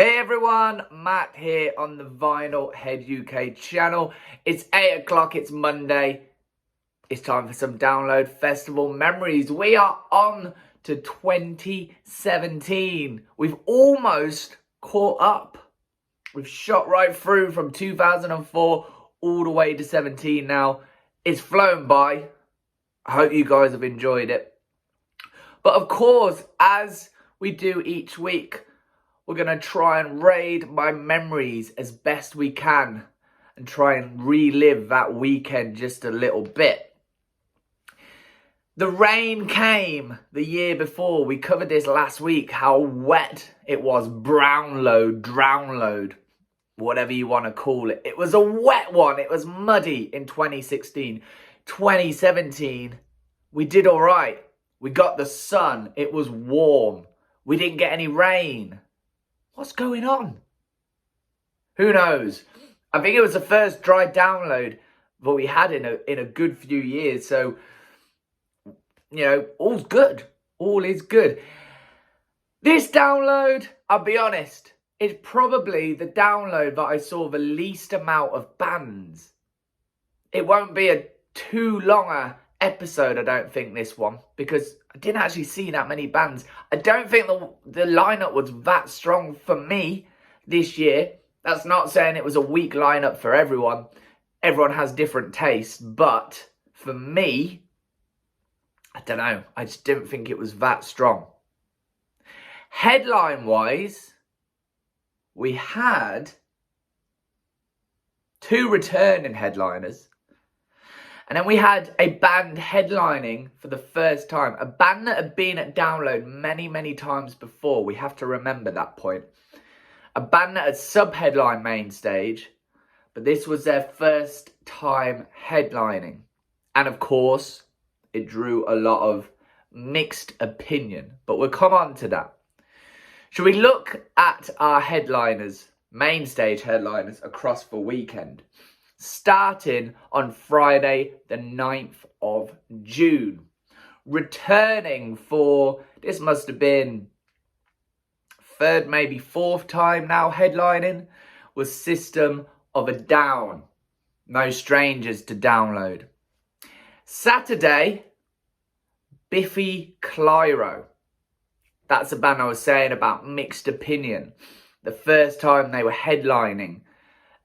Hey everyone, Matt here on the Vinyl Head UK channel. It's 8 o'clock, it's Monday. It's time for some Download Festival memories. We are on to 2017. We've almost caught up. We've shot right through from 2004 all the way to 17 now. It's flown by. I hope you guys have enjoyed it. But of course, as we do each week, we're going to try and raid my memories as best we can and try and relive that weekend just a little bit. The rain came the year before. We covered this last week, how wet it was. Brown load, drown load, whatever you want to call it. It was a wet one. It was muddy in 2016. 2017, we did all right. We got the sun. It was warm. We didn't get any rain. What's going on? Who knows? I think it was the first dry download that we had in a good few years. So, you know, all's good. All is good. This download, I'll be honest, is probably the download that I saw the least amount of bands. It won't be a too longer episode, I don't think, this one, because I didn't actually see that many bands. I don't think the lineup was that strong for me this year. That's not saying it was a weak lineup for everyone. Everyone has different tastes, but for me, I don't know. I just didn't think it was that strong. Headline-wise, we had 2 returning headliners. And then we had a band headlining for the first time. A band that had been at Download many, many times before. We have to remember that point. A band that had sub-headline main stage. But this was their first time headlining. And of course, it drew a lot of mixed opinion. But we'll come on to that. Should we look at our headliners, main stage headliners, across the weekend? Starting on Friday, the 9th of June. Returning for, this must have been third, maybe fourth time now headlining, was System of a Down. No strangers to Download. Saturday, Biffy Clyro. That's the band I was saying about mixed opinion. The first time they were headlining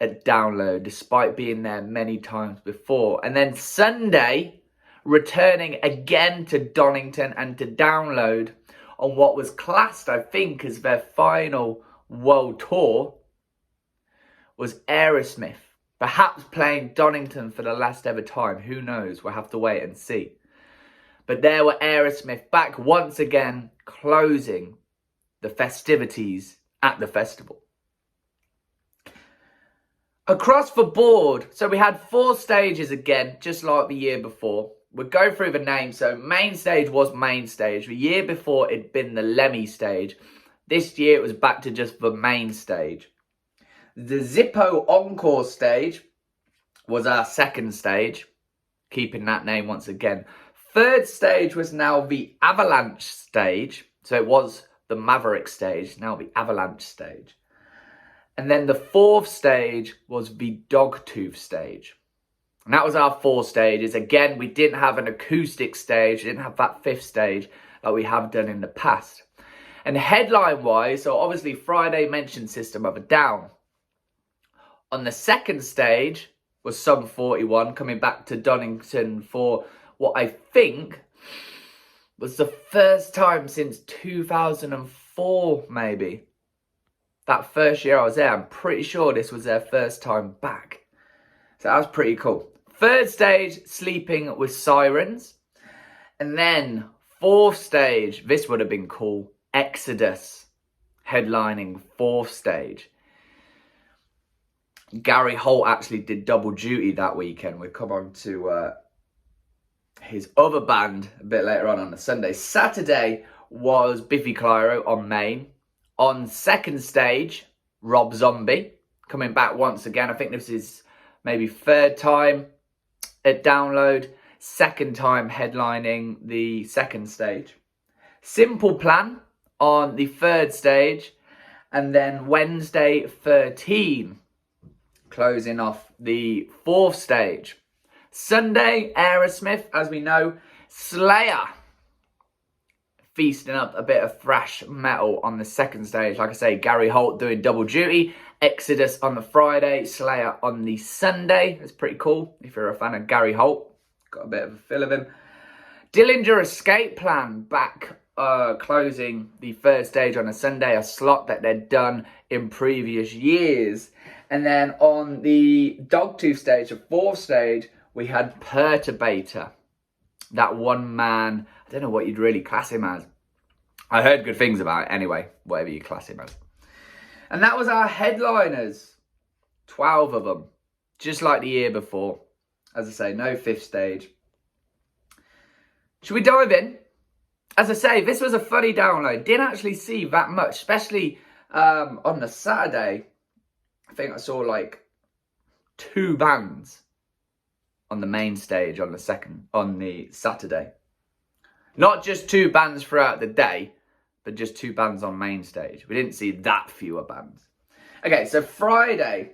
at Download, despite being there many times before. And then Sunday, returning again to Donington and to Download on what was classed, I think, as their final world tour, was Aerosmith. Perhaps playing Donington for the last ever time. Who knows? We'll have to wait and see. But there were Aerosmith back once again, closing the festivities at the festival. Across the board, so we had 4 stages again, just like the year before. We'll go through the names. So main stage was main stage. The year before, it'd been the Lemmy stage. This year, it was back to just the main stage. The Zippo Encore stage was our second stage, keeping that name once again. Third stage was now the Avalanche stage. So it was the Maverick stage, now the Avalanche stage. And then the 4th stage was the Dogtooth stage. And that was our 4 stages. Again, we didn't have an acoustic stage. We didn't have that 5th stage like we have done in the past. And headline-wise, so obviously Friday mentioned System of a Down. On the 2nd stage was Sum 41, coming back to Donington for what I think was the first time since 2004, maybe. That first year I was there, I'm pretty sure this was their first time back. So that was pretty cool. 3rd stage, Sleeping with Sirens. And then 4th stage, this would have been cool, Exodus, headlining 4th stage. Gary Holt actually did double duty that weekend. We'll come on to his other band a bit later on the Sunday. Saturday was Biffy Clyro on main. On 2nd stage, Rob Zombie, coming back once again. I think this is maybe 3rd time at Download. 2nd time headlining the 2nd stage. Simple Plan on the 3rd stage. And then Wednesday 13, closing off the 4th stage. Sunday, Aerosmith, as we know. Slayer, feasting up a bit of thrash metal on the 2nd stage. Like I say, Gary Holt doing double duty. Exodus on the Friday, Slayer on the Sunday. It's pretty cool if you're a fan of Gary Holt. Got a bit of a feel of him. Dillinger Escape Plan back, closing the 3rd stage on a Sunday, a slot that they'd done in previous years. And then on the Dogtooth stage, the 4th stage, we had Perturbator. That one man, I don't know what you'd really class him as. I heard good things about it anyway, whatever you class him as. And that was our headliners. 12 of them, just like the year before. As I say, no 5th stage. Should we dive in? As I say, this was a funny download. Didn't actually see that much, especially on the Saturday. I think I saw like 2 bands on the main stage on the Saturday. Not just 2 bands throughout the day, but just 2 bands on main stage. We didn't see that fewer bands. Okay, so Friday,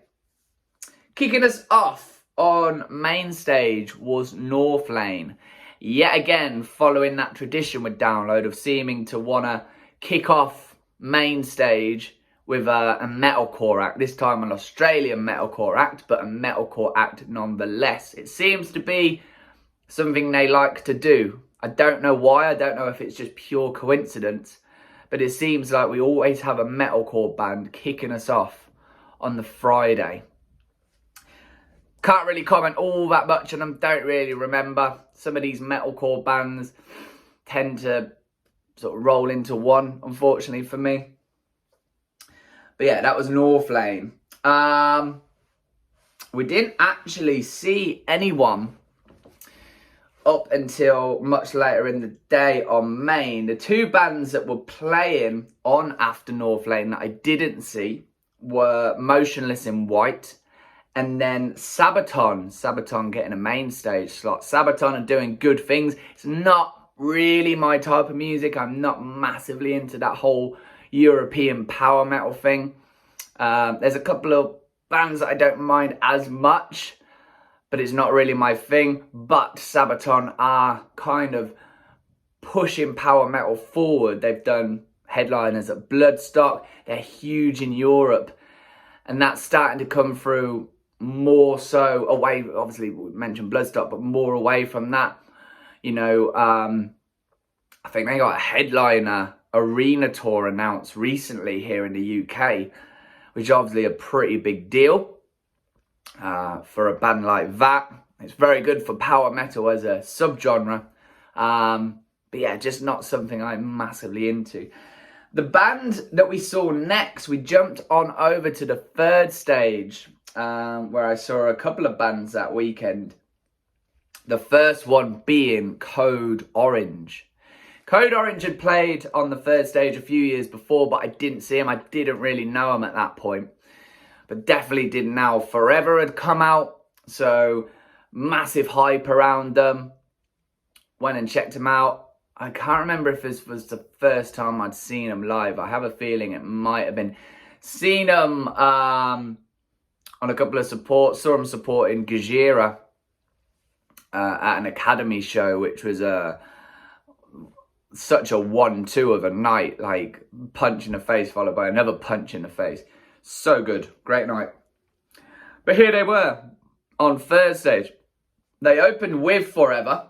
kicking us off on main stage was North Lane. Yet again, following that tradition with Download of seeming to want to kick off main stage with a metalcore act. This time an Australian metalcore act, but a metalcore act nonetheless. It seems to be something they like to do. I don't know why. I don't know if it's just pure coincidence. But it seems like we always have a metalcore band kicking us off on the Friday. Can't really comment all that much on them. Don't really remember. Some of these metalcore bands tend to sort of roll into one, unfortunately for me. But yeah, that was North Lane. We didn't actually see anyone up until much later in the day on main. The 2 bands that were playing on after North Lane that I didn't see were Motionless in White and then Sabaton. Sabaton getting a main stage slot. Sabaton are doing good things. It's not really my type of music. I'm not massively into that whole European power metal thing. There's a couple of bands that I don't mind as much, but it's not really my thing. But Sabaton are kind of pushing power metal forward. They've done headliners at Bloodstock. They're huge in Europe. And that's starting to come through more so away. Obviously, we mentioned Bloodstock, but more away from that. You know, I think they got a headliner arena tour announced recently here in the UK, which is obviously a pretty big deal. For a band like that. It's very good for power metal as a subgenre. But yeah, just not something I'm massively into. The band that we saw next, we jumped on over to the 3rd stage, where I saw a couple of bands that weekend. The first one being Code Orange. Code Orange had played on the 3rd stage a few years before, but I didn't see him. I didn't really know him at that point. But definitely did now. Forever had come out, so massive hype around them. Went and checked them out. I can't remember if this was the first time I'd seen them live. I have a feeling it might have been. Seen them on a couple of supports. Saw them supporting Gajira at an Academy show, which was such a 1-2 of a night. Like, punch in the face followed by another punch in the face. So good. Great night. But here they were on 3rd stage. They opened with Forever.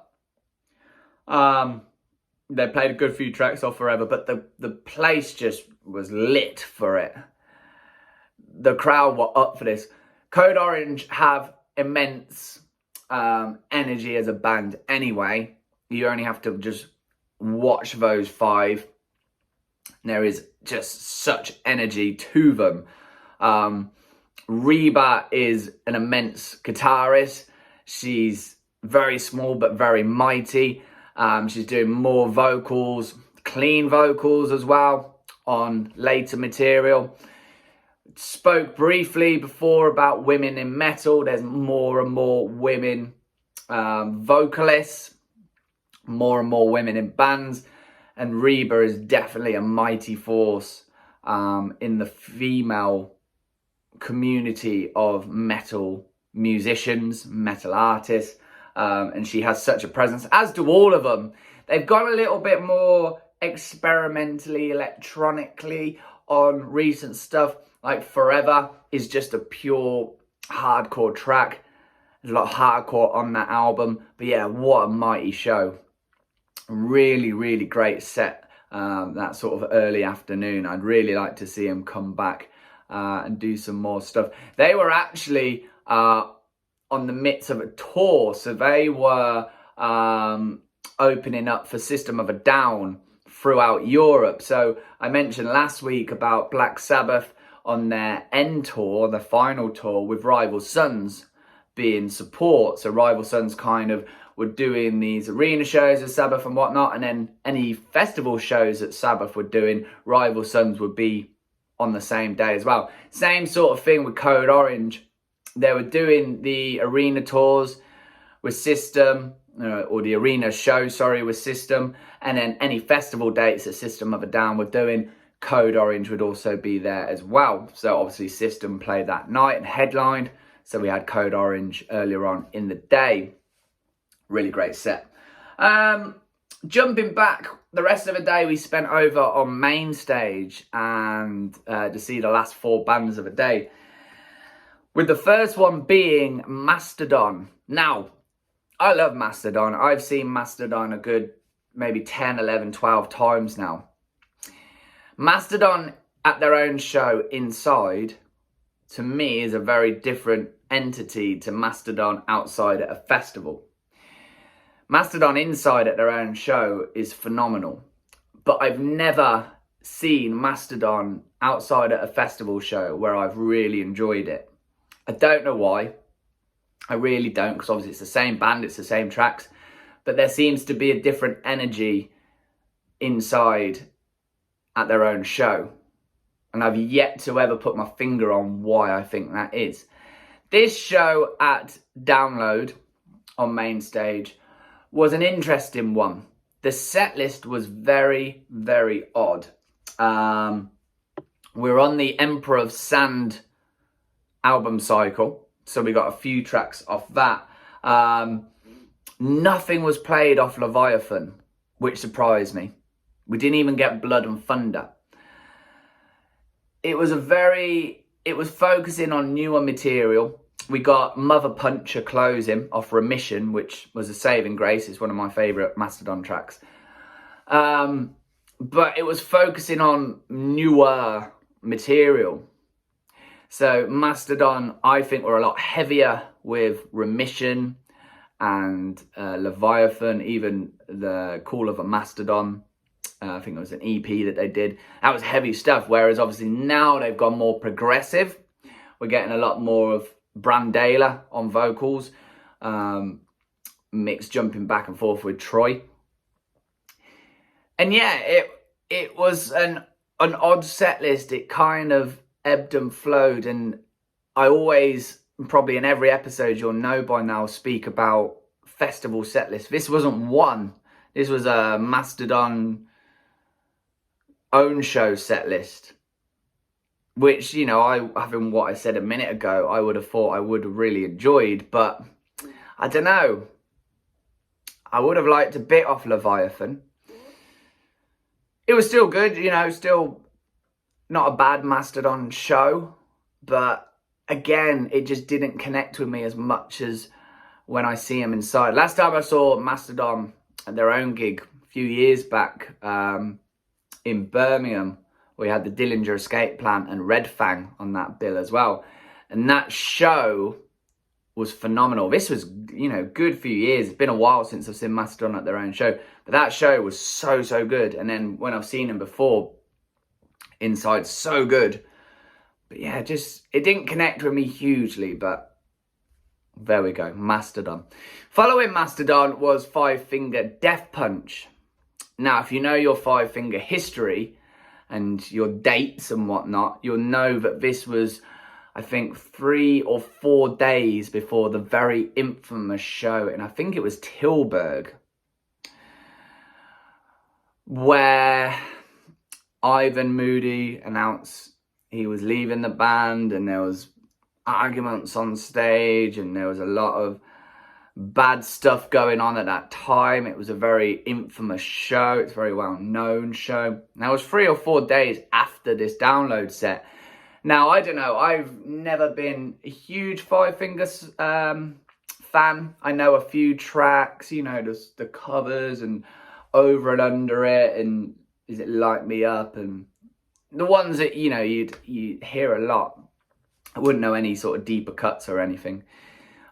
They played a good few tracks off Forever, but the place just was lit for it. The crowd were up for this. Code Orange have immense energy as a band anyway. You only have to just watch those 5. There is just such energy to them. Reba is an immense guitarist. She's very small but very mighty. She's doing more vocals, clean vocals as well on later material. Spoke briefly before about women in metal. There's more and more women vocalists, more and more women in bands. And Reba is definitely a mighty force in the female community of metal musicians, metal artists, and she has such a presence, as do all of them. They've gone a little bit more experimentally, electronically on recent stuff. Like Forever is just a pure hardcore track. There's a lot of hardcore on that album, but yeah, what a mighty show. Really, really great set. That sort of early afternoon. I'd really like to see them come back and do some more stuff. They were actually on the midst of a tour, so they were opening up for System of a Down throughout Europe. So I mentioned last week about Black Sabbath on their end tour, the final tour, with Rival Sons being support. So Rival Sons kind of were doing these arena shows with Sabbath and whatnot, and then any festival shows that Sabbath were doing, Rival Sons would be on the same day as well. Same sort of thing with Code Orange. They were doing the arena tours with System, or the arena show, sorry, with System, and then any festival dates that System of a Down were doing, Code Orange would also be there as well. So obviously System played that night and headlined, so we had Code Orange earlier on in the day. Really great set. Jumping back, the rest of the day we spent over on main stage and to see the last 4 bands of the day. With the first one being Mastodon. Now, I love Mastodon. I've seen Mastodon a good maybe 10, 11, 12 times now. Mastodon at their own show inside, to me, is a very different entity to Mastodon outside at a festival. Mastodon inside at their own show is phenomenal, but I've never seen Mastodon outside at a festival show where I've really enjoyed it. I don't know why. I really don't, because obviously it's the same band, it's the same tracks, but there seems to be a different energy inside at their own show, and I've yet to ever put my finger on why I think that is. This show at Download on main stage was an interesting one. The set list was very, very odd. We're on the Emperor of Sand album cycle, so we got a few tracks off that. Nothing was played off Leviathan, which surprised me. We didn't even get Blood and Thunder. It was focusing on newer material. We got Mother Puncher closing off Remission, which was a saving grace. It's one of my favourite Mastodon tracks. But it was focusing on newer material. So Mastodon, I think, were a lot heavier with Remission and Leviathan, even the Call of a Mastodon. I think it was an EP that they did. That was heavy stuff, whereas obviously now they've gone more progressive. We're getting a lot more of Brandela on vocals, mixed jumping back and forth with Troy. And yeah, it was an odd set list. It kind of ebbed and flowed, and I always, probably in every episode you'll know by now, speak about festival set lists. This wasn't one. This was a Mastodon own show set list, which, you know, having what I said a minute ago, I would have thought I would have really enjoyed, but I don't know. I would have liked a bit off Leviathan. It was still good, you know, still not a bad Mastodon show, but again, it just didn't connect with me as much as when I see them inside. Last time I saw Mastodon at their own gig a few years back in Birmingham, we had the Dillinger Escape Plan and Red Fang on that bill as well. And that show was phenomenal. This was, you know, good few years. It's been a while since I've seen Mastodon at their own show. But that show was so, so good. And then when I've seen them before, inside, so good. But yeah, it didn't connect with me hugely, but there we go, Mastodon. Following Mastodon was Five Finger Death Punch. Now, if you know your Five Finger history and your dates and whatnot, you'll know that this was, I think, 3 or 4 days before the very infamous show, and I think it was Tilburg, where Ivan Moody announced he was leaving the band, and there was arguments on stage, and there was a lot of bad stuff going on at that time. It was a very infamous show. It's a very well-known show. Now, it was 3 or 4 days after this download set. Now, I don't know. I've never been a huge Five Fingers fan. I know a few tracks, you know, the covers and Over and Under It and Is It Light Me Up, and the ones that, you know, you'd hear a lot. I wouldn't know any sort of deeper cuts or anything.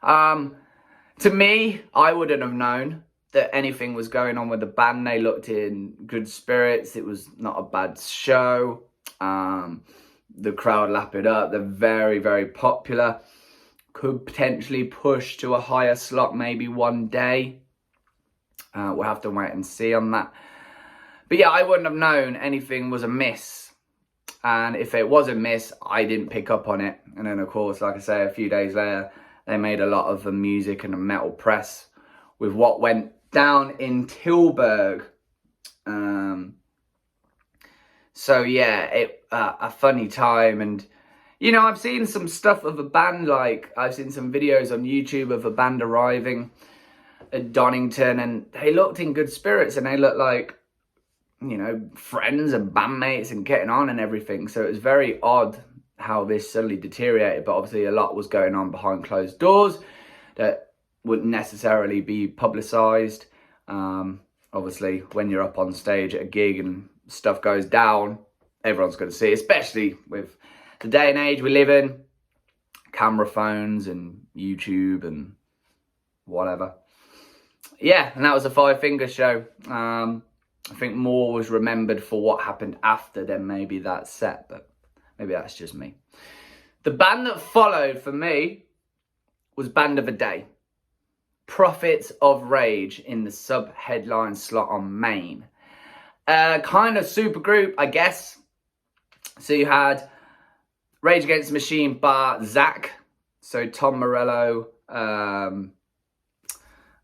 To me, I wouldn't have known that anything was going on with the band. They looked in good spirits. It was not a bad show. The crowd lap it up. They're very, very popular. Could potentially push to a higher slot maybe one day. We'll have to wait and see on that. But yeah, I wouldn't have known anything was amiss. And if it was amiss, I didn't pick up on it. And then, of course, like I say, a few days later, they made a lot of the music and the metal press with what went down in Tilburg. So yeah, a funny time. And, you know, I've seen some stuff of a band, like I've seen some videos on YouTube of a band arriving at Donington, and they looked in good spirits, and they looked like, you know, friends and bandmates and getting on and everything. So it was very odd how this suddenly deteriorated, but obviously a lot was going on behind closed doors that wouldn't necessarily be publicized. Obviously, when you're up on stage at a gig and stuff goes down, everyone's going to see, especially with the day and age we live in, camera phones and YouTube and whatever. Yeah, and that was a Five Finger show. I think more was remembered for what happened after than maybe that set, but maybe that's just me. The band that followed for me was Band of a Day. Prophets of Rage in the sub-headline slot on Main. Kind of super group, I guess. So you had Rage Against the Machine bar Zach. So Tom Morello, I'm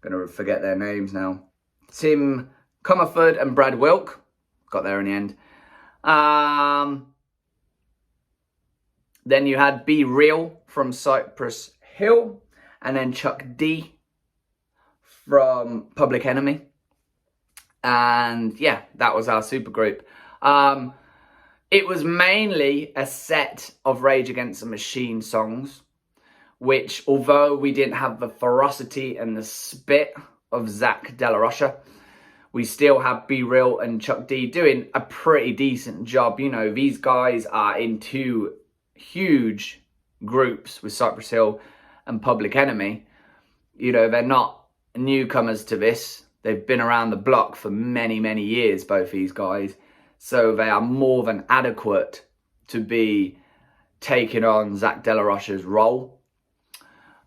going to forget their names now. Tim Comerford and Brad Wilk. Got there in the end. Then you had Be Real from Cypress Hill. And then Chuck D from Public Enemy. And yeah, that was our supergroup. It was mainly a set of Rage Against the Machine songs, which, although we didn't have the ferocity and the spit of Zach De La Rocha, we still have Be Real and Chuck D doing a pretty decent job. You know, these guys are in two huge groups with Cypress Hill and Public Enemy. You know, they're not newcomers to this. They've been around the block for many, many years, both these guys. So they are more than adequate to be taking on Zach De La Rocha's role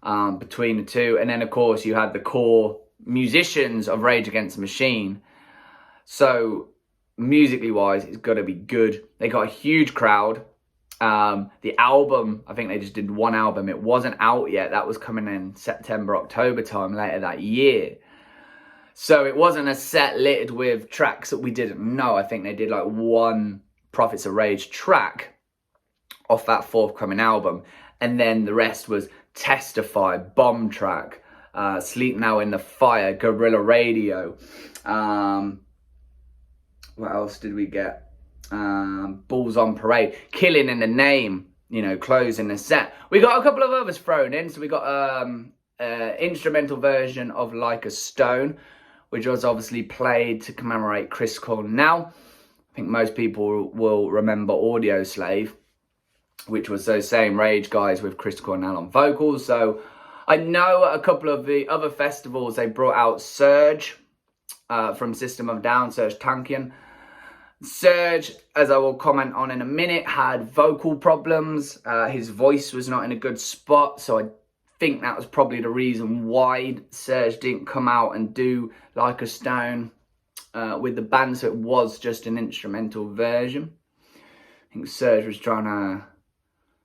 between the two. And then, of course, you had the core musicians of Rage Against the Machine. So musically wise, it's got to be good. They got a huge crowd. The album, I think they just did one album. It wasn't out yet. That was coming in September, October time later that year. So it wasn't a set littered with tracks that we didn't know. I think they did like one Prophets of Rage track off that forthcoming album. And then the rest was Testify, Bomb Track, Sleep Now in the Fire, Guerrilla Radio. What else did we get? Balls on Parade, Killing in the Name, you know, closing the set. We got a couple of others thrown in. So we got instrumental version of Like a Stone, which was obviously played to commemorate Chris Cornell. I think most people will remember Audio Slave, which was those same Rage guys with Chris Cornell on vocals. So I know a couple of the other festivals, they brought out Serge from System of a Down, Serge Tankian. Serge, as I will comment on in a minute, had vocal problems. His voice was not in a good spot, so I think that was probably the reason why Serge didn't come out and do Like a Stone with the band, so it was just an instrumental version. I think Serge was trying to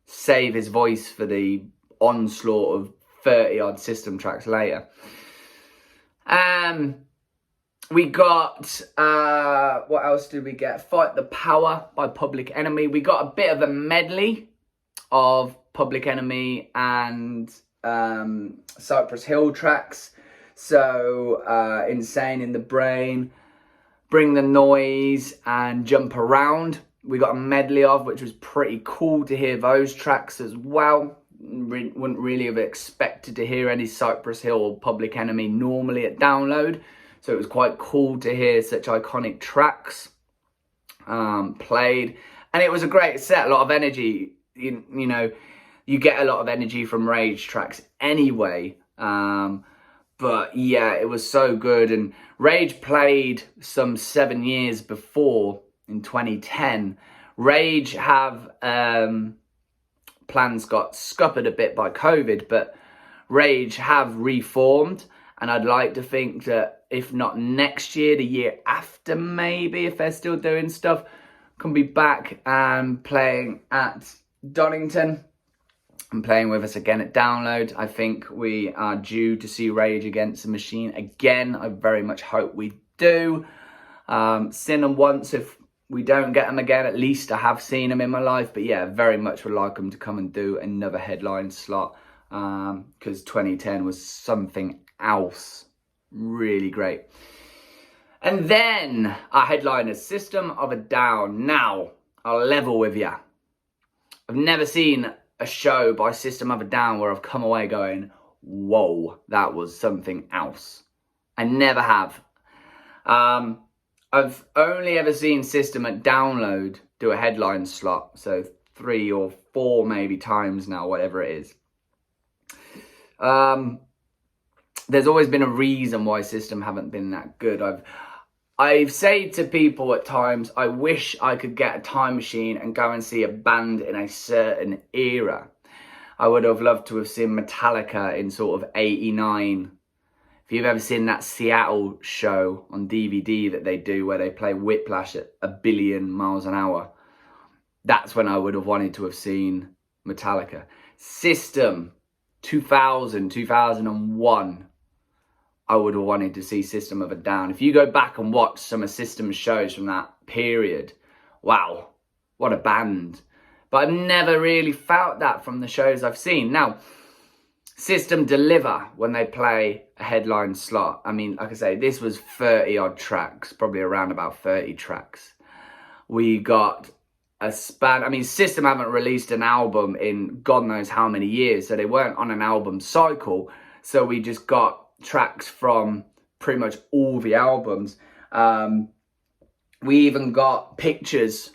save his voice for the onslaught of 30 odd System tracks later. We got, what else did we get? Fight the Power by Public Enemy. We got a bit of a medley of Public Enemy and Cypress Hill tracks. So, Insane in the Brain, Bring the Noise, and Jump Around. We got a medley of, which was pretty cool to hear those tracks as well. Wouldn't really have expected to hear any Cypress Hill or Public Enemy normally at download. So it was quite cool to hear such iconic tracks played. And it was a great set, a lot of energy. You know, you get a lot of energy from Rage tracks anyway. But yeah, it was so good. And Rage played some 7 years before in 2010. Rage have, plans got scuppered a bit by COVID, but Rage have reformed. And I'd like to think that if not next year, the year after maybe, if they're still doing stuff, can be back and playing at Donington and playing with us again at Download. I think we are due to see Rage Against the Machine again. I very much hope we do. Seen them once. If we don't get them again, at least I have seen them in my life. But yeah, very much would like them to come and do another headline slot, because 2010 was something else. Really great. And then our headliner, System of a Down. Now, I'll level with you. I've never seen a show by System of a Down where I've come away going, whoa, that was something else. I never have. I've only ever seen System at Download do a headline slot. So 3 or 4 maybe times now, whatever it is. There's always been a reason why System haven't been that good. I've said to people at times, I wish I could get a time machine and go and see a band in a certain era. I would have loved to have seen Metallica in sort of 89. If you've ever seen that Seattle show on DVD that they do where they play Whiplash at 1 billion miles an hour, that's when I would have wanted to have seen Metallica. System, 2000, 2001. I would have wanted to see System of a Down. If you go back and watch some of System's shows from that period, wow, what a band. But I've never really felt that from the shows I've seen. Now, System deliver when they play a headline slot. I mean, like I say, this was 30 odd tracks, probably around about 30 tracks. We got a span. I mean, System haven't released an album in God knows how many years, so they weren't on an album cycle. So we just got tracks from pretty much all the albums. We even got Pictures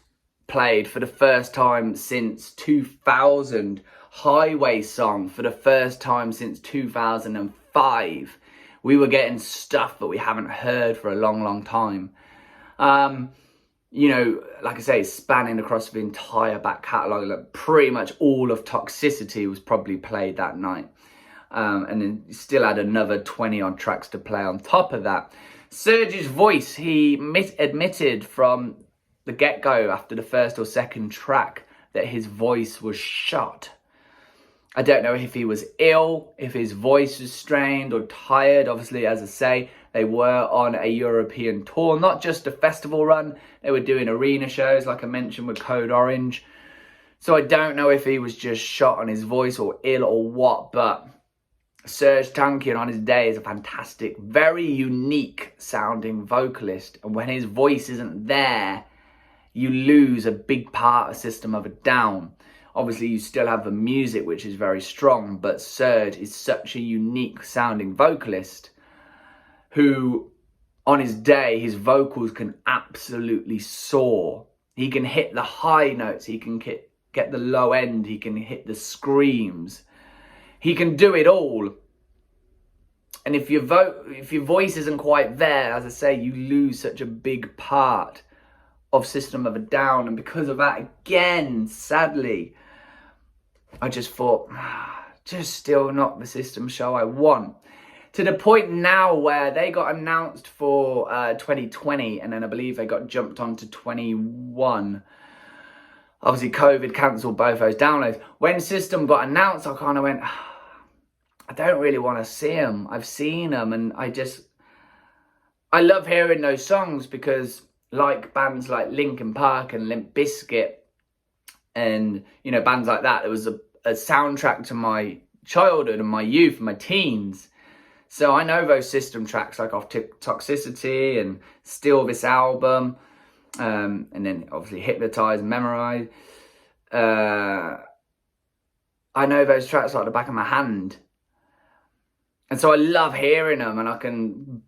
played for the first time since 2000. Highway Song for the first time since 2005. We were getting stuff that we haven't heard for a long, long time. You know, like I say, spanning across the entire back catalogue. Like pretty much all of Toxicity was probably played that night. And then still had another 20 odd tracks to play on top of that. Serge's voice, he admitted from the get-go after the first or second track that his voice was shot. I don't know if he was ill, if his voice was strained or tired. Obviously, as I say, they were on a European tour, not just a festival run. They were doing arena shows, like I mentioned, with Code Orange. So I don't know if he was just shot on his voice or ill or what, but Serj Tankian on his day is a fantastic, very unique sounding vocalist. And when his voice isn't there, you lose a big part of System of a Down. Obviously, you still have the music, which is very strong, but Serj is such a unique sounding vocalist who, on his day, his vocals can absolutely soar. He can hit the high notes, he can get the low end, he can hit the screams. He can do it all. And if your voice isn't quite there, as I say, you lose such a big part of System of a Down. And because of that, again, sadly, I just thought, just still not the System show I want. To the point now where they got announced for 2020, and then I believe they got jumped on to 21. Obviously, COVID cancelled both those downloads. When System got announced, I kind of went, I don't really want to see them. I've seen them, and I love hearing those songs because, like bands like Linkin Park and Limp Bizkit and, you know, bands like that, it was a soundtrack to my childhood and my youth and my teens. So I know those System tracks like off Toxicity and Steal This Album, and then obviously Hypnotize and Memorize. I know those tracks like the back of my hand. And so I love hearing them, and I can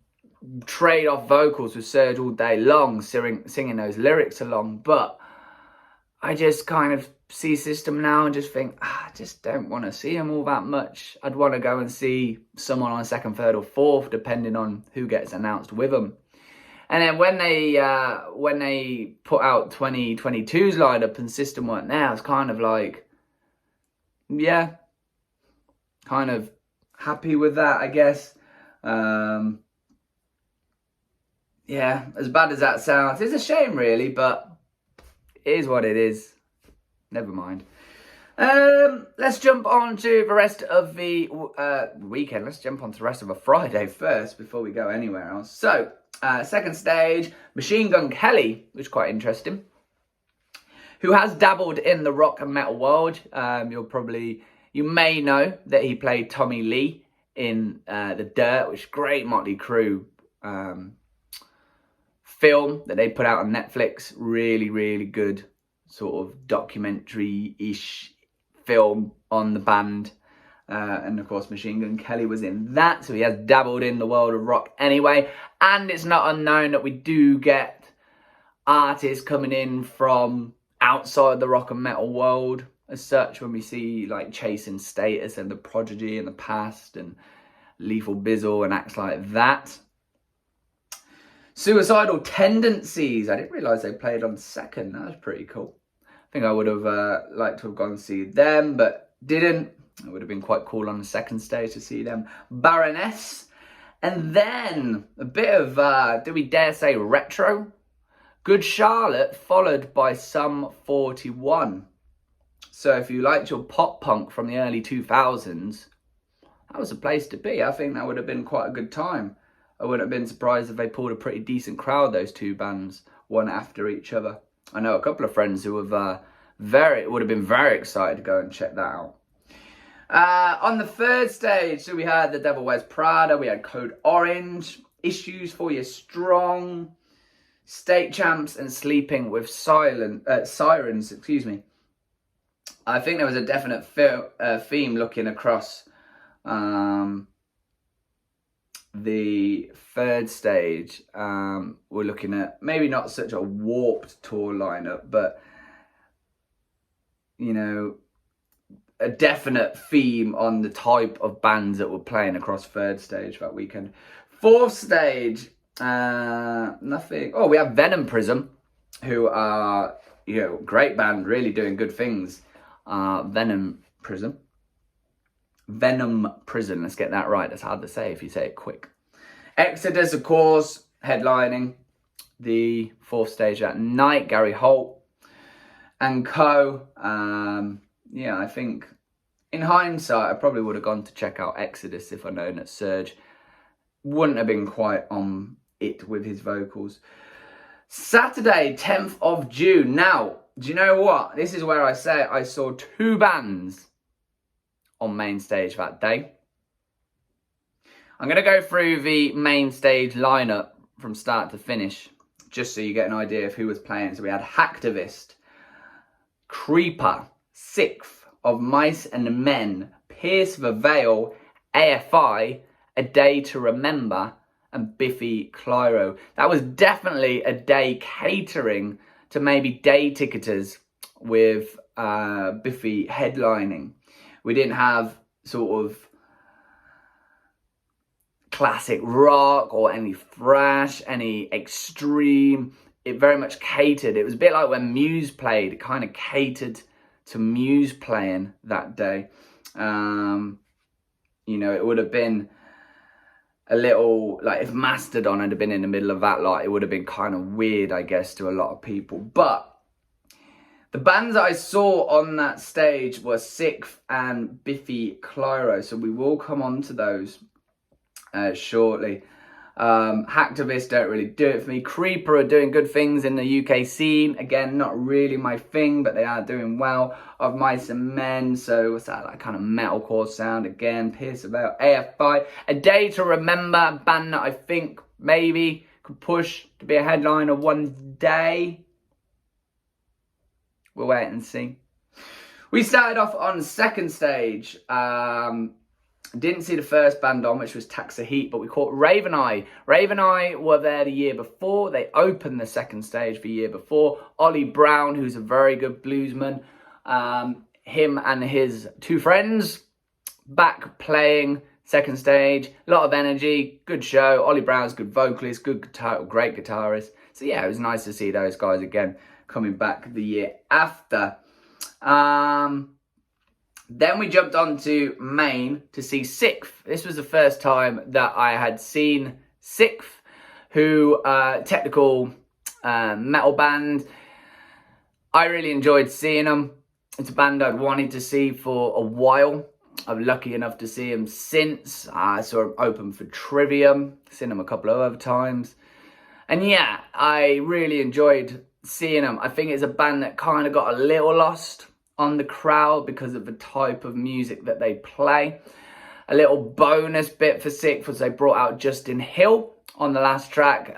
trade off vocals with Serge all day long, singing those lyrics along. But I just kind of see System now and just think, I just don't want to see them all that much. I'd want to go and see someone on second, third or fourth, depending on who gets announced with them. And then when they put out 2022's lineup and System weren't there, it's kind of like, yeah, kind of happy with that, I guess. Yeah, as bad as that sounds, it's a shame really, but it is what it is. Never mind. Let's jump on to the rest of the weekend. Let's jump on to the rest of the Friday first before we go anywhere else. So, second stage, Machine Gun Kelly, which is quite interesting, who has dabbled in the rock and metal world. You may know that he played Tommy Lee in The Dirt, which is a great Motley Crue film that they put out on Netflix. Really, really good sort of documentary-ish film on the band. And of course, Machine Gun Kelly was in that, so he has dabbled in the world of rock anyway. And it's not unknown that we do get artists coming in from outside the rock and metal world as such, when we see like Chasing Status and The Prodigy in the past and Lethal Bizzle and acts like that. Suicidal Tendencies, I didn't realise they played on second. That was pretty cool. I think I would have liked to have gone and see them, but didn't. It would have been quite cool on the second stage to see them. Baroness. And then a bit of, do we dare say, retro? Good Charlotte, followed by Sum 41. So if you liked your pop punk from the early 2000s, that was a place to be. I think that would have been quite a good time. I wouldn't have been surprised if they pulled a pretty decent crowd, those two bands, one after each other. I know a couple of friends who would have been very excited to go and check that out. On the third stage, so we had The Devil Wears Prada, we had Code Orange, Issues for Your Strong, State Champs, and Sleeping with Sirens, excuse me. I think there was a definite theme looking across the third stage. We're looking at maybe not such a warped tour lineup, but, you know, a definite theme on the type of bands that were playing across third stage that weekend. Fourth stage, nothing. Oh, we have Venom Prism, who are, you know, great band, really doing good things. Venom Prism, let's get that right. That's hard to say if you say it quick. Exodus, of course, headlining the fourth stage that night. Gary Holt and co. Yeah, I think in hindsight, I probably would have gone to check out Exodus if I'd known that Serge wouldn't have been quite on it with his vocals. Saturday, 10th of June. Now, do you know what? This is where I say I saw two bands on main stage that day. I'm going to go through the main stage lineup from start to finish, just so you get an idea of who was playing. So we had Hacktivist, Creeper, Sixth of Mice and Men, Pierce the Veil, AFI, A Day to Remember, and Biffy Clyro. That was definitely a day catering to maybe day ticketers with Biffy headlining. We didn't have sort of classic rock or any thrash, any extreme. It very much catered. It was a bit like when Muse played. It kind of catered to Muse playing that day. You know, it would have been a little, like if Mastodon had been in the middle of that lot, it would have been kind of weird, I guess, to a lot of people. But the bands that I saw on that stage were Sixth and Biffy Clyro, so we will come on to those shortly. Hacktivists don't really do it for me. Creeper are doing good things in the UK scene. Again, not really my thing, but they are doing well. Of Mice and Men, so what's that, like kind of metalcore sound again. Pierce about AFI. A Day to Remember, a band that I think maybe could push to be a headliner one day. We'll wait and see. We started off on second stage. Didn't see the first band on, which was Taxa Heat, but we caught Raven Eye. Raven Eye were there the year before. They opened the second stage the year before. Ollie Brown, who's a very good bluesman, him and his two friends back playing second stage. A lot of energy, good show. Ollie Brown's good vocalist, good guitar, great guitarist. So yeah, it was nice to see those guys again coming back the year after. Then we jumped on to Maine to see Sixth. This was the first time that I had seen Sixth, who, technical metal band. I really enjoyed seeing them. It's a band I'd wanted to see for a while. I'm lucky enough to see them since. I saw them open for Trivium. Seen them a couple of other times. And yeah, I really enjoyed seeing them. I think it's a band that kind of got a little lost on the crowd because of the type of music that they play. A little bonus bit for Sixth was they brought out Justin Hill on the last track.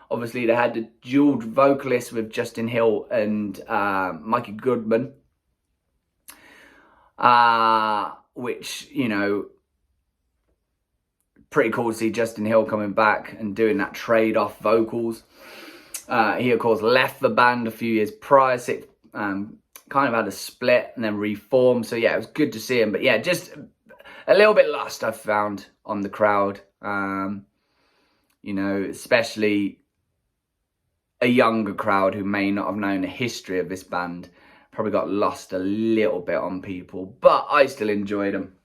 Obviously they had the dual vocalist with Justin Hill and Mikey Goodman, which, you know, pretty cool to see Justin Hill coming back and doing that trade-off vocals. He of course left the band a few years prior. Sixth kind of had a split and then reformed. So yeah, it was good to see him. But yeah, just a little bit lost, I found, on the crowd. You know, especially a younger crowd who may not have known the history of this band. Probably got lost a little bit on people. But I still enjoyed them.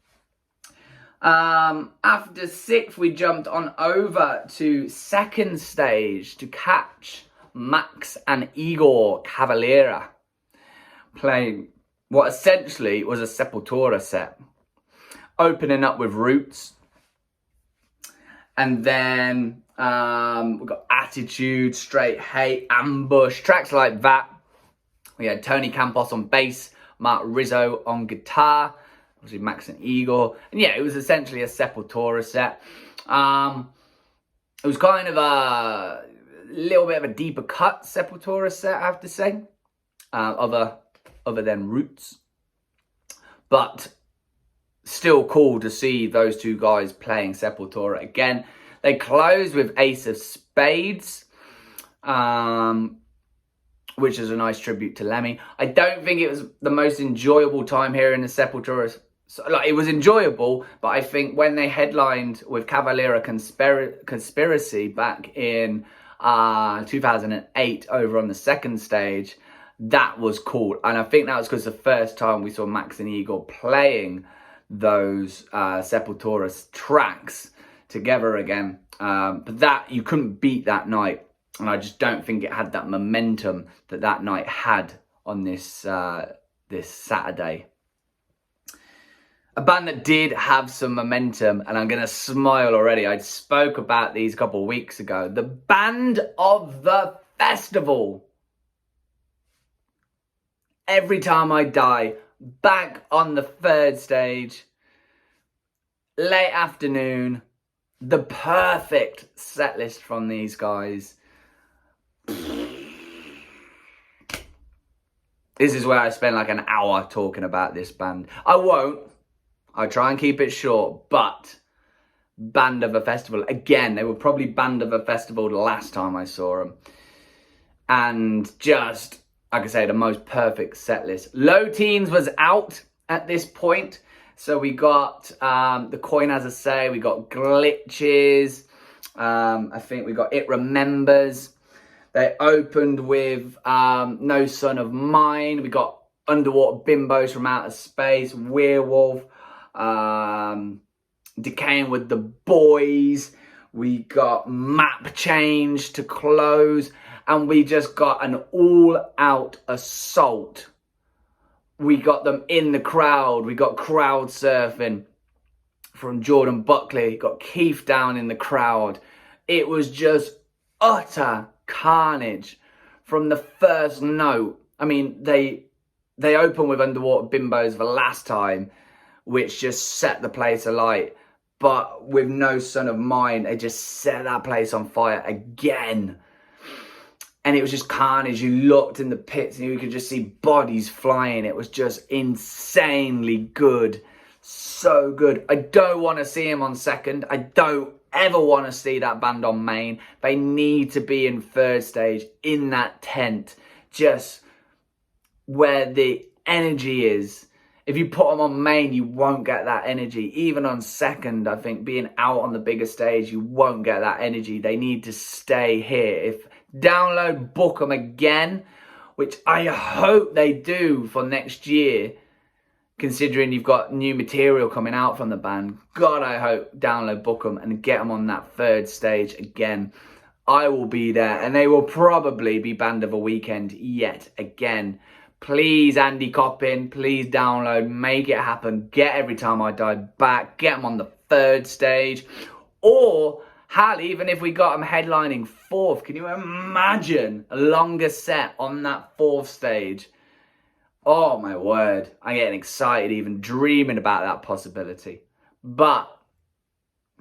After Sixth, we jumped on over to second stage to catch Max and Igor Cavalera playing what essentially was a Sepultura set, opening up with Roots, and then we got Attitude, Straight Hate, Ambush, tracks like that. We had Tony Campos on bass, Mark Rizzo on guitar, obviously Max and Igor, and yeah, it was essentially a Sepultura set. It was kind of a little bit of a deeper cut Sepultura set, I have to say, other than Roots, but still cool to see those two guys playing Sepultura again. They closed with Ace of Spades, which is a nice tribute to Lemmy. I don't think it was the most enjoyable time here in the Sepultura. So, like, it was enjoyable, but I think when they headlined with Cavalera Conspiracy back in 2008 over on the second stage, that was cool. And I think that was because the first time we saw Max and Igor playing those Sepultura tracks together again. But that, you couldn't beat that night. And I just don't think it had that momentum that that night had on this this Saturday. A band that did have some momentum, and I'm going to smile already. I spoke about these a couple of weeks ago. The band of the festival. Every Time I Die, back on the third stage, late afternoon, the perfect set list from these guys. This is where I spend like an hour talking about this band. I won't. I'll try and keep it short, but band of a festival. Again, they were probably band of a festival the last time I saw them. And just, like I say, the most perfect set list. Low Teens was out at this point. So we got The Coin Has a Say, we got Glitches, I think we got It Remembers. They opened with No Son of Mine. We got Underwater Bimbos from Outer Space, Werewolf, Decaying with the Boys. We got Map Change to close. And we just got an all-out assault. We got them in the crowd. We got crowd surfing from Jordan Buckley. Got Keith down in the crowd. it was just utter carnage from the first note. I mean, they opened with Underwater Bimbos the last time, which just set the place alight. But with No Son of Mine, they just set that place on fire again. And it was just carnage. You looked in the pits and you could just see bodies flying. It was just insanely good. So good. I don't want to see him on second. I don't ever want to see that band on main. They need to be in third stage, in that tent, just where the energy is. If you put them on main, you won't get that energy. Even on second, I think being out on the bigger stage, you won't get that energy. They need to stay here. If Download book them again, which I hope they do for next year, considering you've got new material coming out from the band. God, I hope Download book them and get them on that third stage again. I will be there, and they will probably be Band of the Weekend yet again. Please, Andy Coppin, please Download, make it happen. Get Every Time I Die back. Get them on the third stage. Or, hell, even if we got them headlining fourth, can you imagine a longer set on that fourth stage? Oh, my word. I'm getting excited even dreaming about that possibility. But,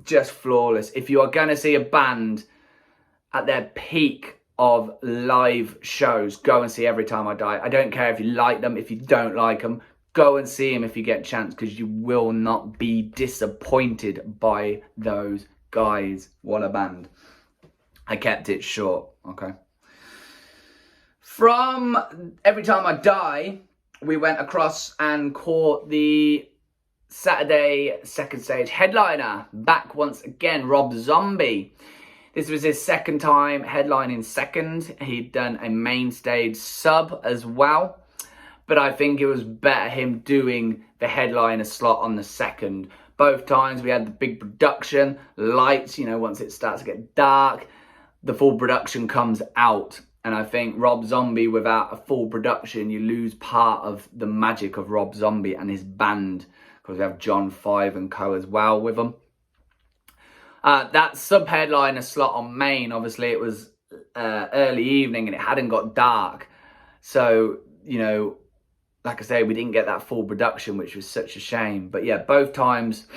just flawless. If you are going to see a band at their peak of live shows, go and see Every Time I Die. I don't care if you like them, if you don't like them. Go and see them if you get a chance, because you will not be disappointed by those guys. What a band. I kept it short, okay? From Every Time I Die, we went across and caught the Saturday second stage headliner. Back once again, Rob Zombie. This was his second time headlining second. He'd done a main stage sub as well. But I think it was better him doing the headliner slot on the second. Both times we had the big production, lights, you know, once it starts to get dark, the full production comes out. And I think Rob Zombie, without a full production, you lose part of the magic of Rob Zombie and his band. Because we have John 5 and co as well with them. That sub-headliner slot on main, obviously it was early evening and it hadn't got dark. So, you know, like I say, we didn't get that full production, which was such a shame. But yeah, both times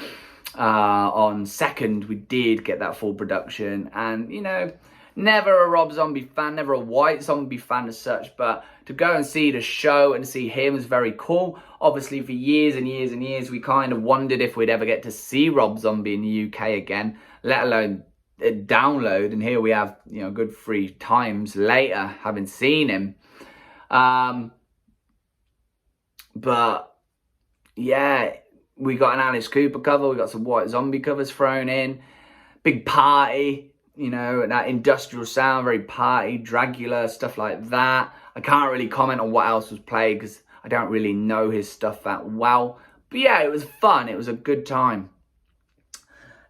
on second, we did get that full production. And, you know, never a Rob Zombie fan, never a White Zombie fan as such. But to go and see the show and see him was very cool. Obviously, for years and years and years, we kind of wondered if we'd ever get to see Rob Zombie in the UK again, let alone Download. And here we have, you know, good 3 times later having seen him. But yeah, we got an Alice Cooper cover, we got some White Zombie covers thrown in. Big party, you know, that industrial sound, very party, Dragula, stuff like that. I can't really comment on what else was played because I don't really know his stuff that well. But yeah, it was fun. It was a good time.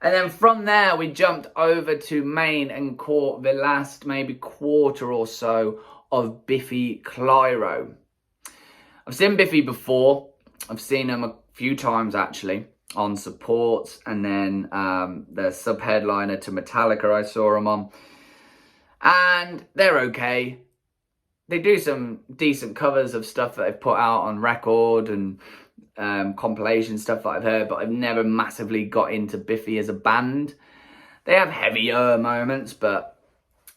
And then from there, we jumped over to Maine and caught the last maybe quarter or so of Biffy Clyro. I've seen Biffy before. I've seen him a few times actually on supports, and then the sub-headliner to Metallica I saw him on. And they're okay. They do some decent covers of stuff that they've put out on record and compilation stuff that I've heard, but I've never massively got into Biffy as a band. They have heavier moments, but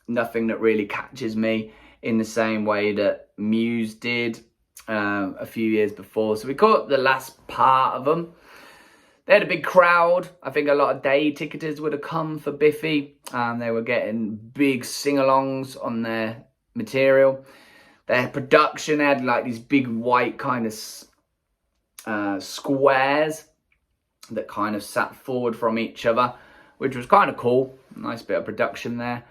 nothing that really catches me in the same way that Muse did a few years before. So we caught the last part of them. They had a big crowd. I think a lot of day ticketers would have come for Biffy. They were getting big sing-alongs on their material. Their production had like these big white kind of squares that kind of sat forward from each other, which was kind of cool. Nice bit of production there.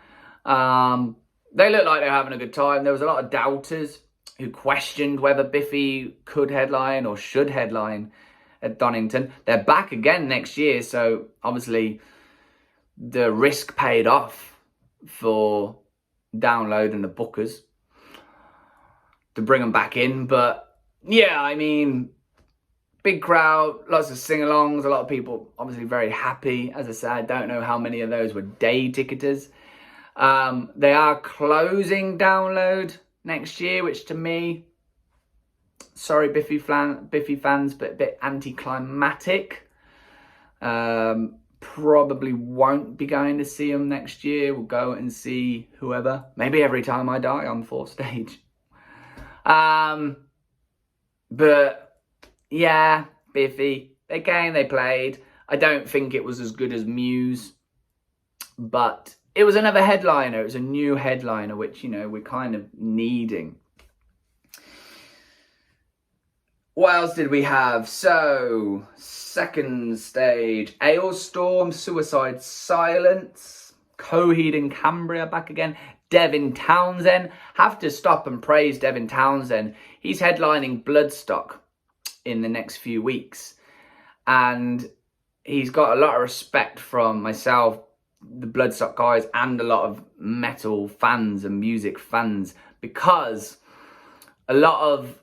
They looked like they were having a good time. There was a lot of doubters who questioned whether Biffy could headline or should headline at Donington. They're back again next year, so obviously the risk paid off for Download and the bookers to bring them back in. But yeah, I mean, big crowd, lots of sing-alongs, a lot of people obviously very happy. As I said, I don't know how many of those were day ticketers. They are closing download next year, which to me, sorry Biffy fans, but a bit anticlimactic. Probably won't be going to see them next year. We'll go and see whoever. Maybe Every Time I Die on 4th stage. But yeah, Biffy, they came, they played. I don't think it was as good as Muse, but it was another headliner. It was a new headliner, which, you know, we're kind of needing. What else did we have? So, 2nd stage, Ailstorm, Suicide Silence, Coheed and Cambria back again. Devin Townsend. Have to stop and praise Devin Townsend. He's headlining Bloodstock in the next few weeks. And he's got a lot of respect from myself, the Bloodstock guys, and a lot of metal fans and music fans, because a lot of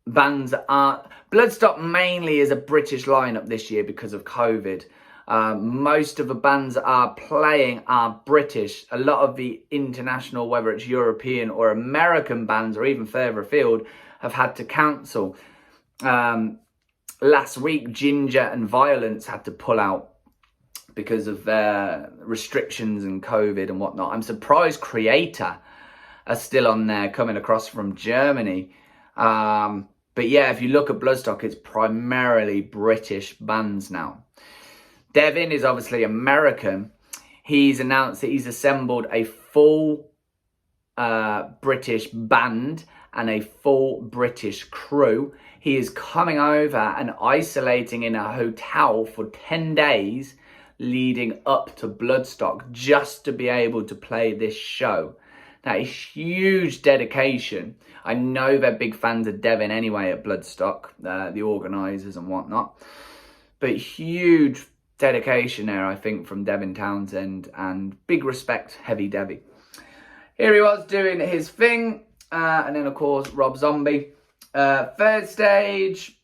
bands that aren't... Bloodstock mainly is a British lineup this year because of COVID. Most of the bands that are playing are British. A lot of the international, whether it's European or American bands or even further afield, have had to cancel. Last week, Ginger and Violence had to pull out because of their restrictions and COVID and whatnot. I'm surprised Creator are still on there, coming across from Germany. But yeah, if you look at Bloodstock, it's primarily British bands now. Devin is obviously American. He's announced that he's assembled a full British band and a full British crew. He is coming over and isolating in a hotel for 10 days leading up to Bloodstock just to be able to play this show. That is huge dedication. I know they're big fans of Devin anyway at Bloodstock, the organisers and whatnot. But huge dedication there, I think, from Devin Townsend, and big respect, Heavy Debbie. Here he was doing his thing, and then of course Rob Zombie. 3rd stage,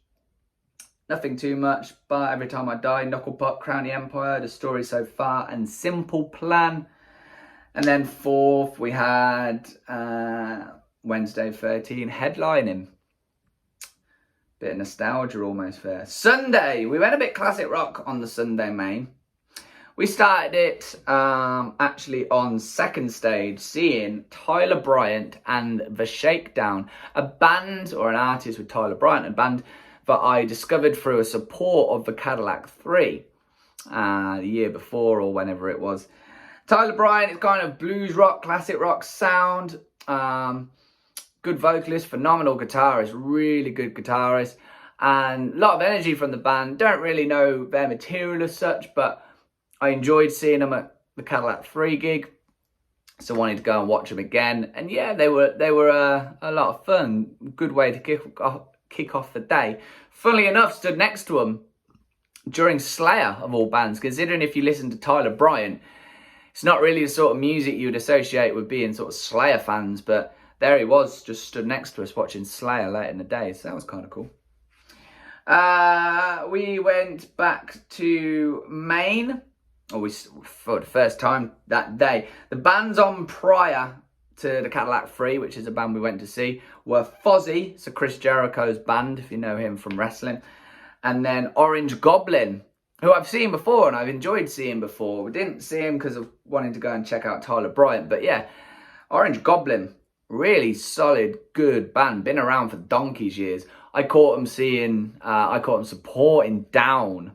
nothing too much, but Every Time I Die, Knuckle Puck, Crown the Empire, The Story So Far, and Simple Plan. And then 4th we had Wednesday 13 headlining. Bit of nostalgia almost there. Sunday, we went a bit classic rock on the Sunday main. We started it actually on 2nd stage, seeing Tyler Bryant and The Shakedown, a band or an artist with Tyler Bryant, a band that I discovered through a support of the Cadillac 3 the year before or whenever it was. Tyler Bryant is kind of blues rock, classic rock sound. Good vocalist, phenomenal guitarist, really good guitarist, and a lot of energy from the band. Don't really know their material as such, but I enjoyed seeing them at the Cadillac 3 gig, so wanted to go and watch them again. And yeah, they were a lot of fun. Good way to kick off the day. Funnily enough, stood next to them during Slayer of all bands, considering if you listen to Tyler Bryant, it's not really the sort of music you would associate with being sort of Slayer fans, but there he was, just stood next to us watching Slayer late in the day, so that was kind of cool. We went back to Maine, for the first time that day. The bands on prior to the Cadillac 3, which is a band we went to see, were Fozzy, so Chris Jericho's band, if you know him from wrestling, and then Orange Goblin, who I've seen before and I've enjoyed seeing before. We didn't see him because of wanting to go and check out Tyler Bryant, but yeah, Orange Goblin, really solid, good band. Been around for donkey's years. I caught them supporting Down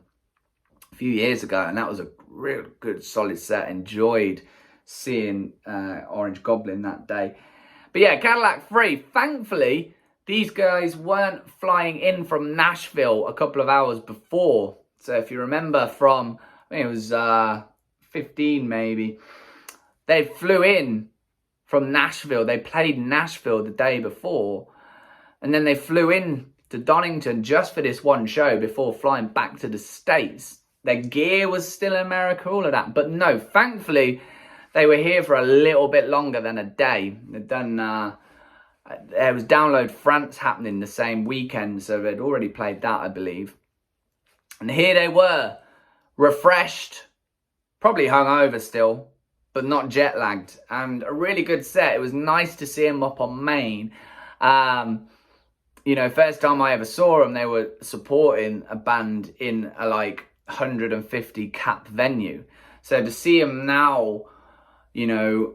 a few years ago, and that was a real good, solid set. Enjoyed seeing Orange Goblin that day. But yeah, Cadillac 3, thankfully, these guys weren't flying in from Nashville a couple of hours before. So if you remember from, I think it was 15 maybe, they flew in from Nashville. They played Nashville the day before, and then they flew in to Donington just for this one show before flying back to the States. Their gear was still in America, all of that. But no, thankfully, they were here for a little bit longer than a day. They'd done There was Download France happening the same weekend, so they'd already played that, I believe. And here they were, refreshed, probably hungover still, but not jet lagged, and a really good set. It was nice to see them up on main. You know, first time I ever saw them, they were supporting a band in a like 150 cap venue. So to see them now, you know,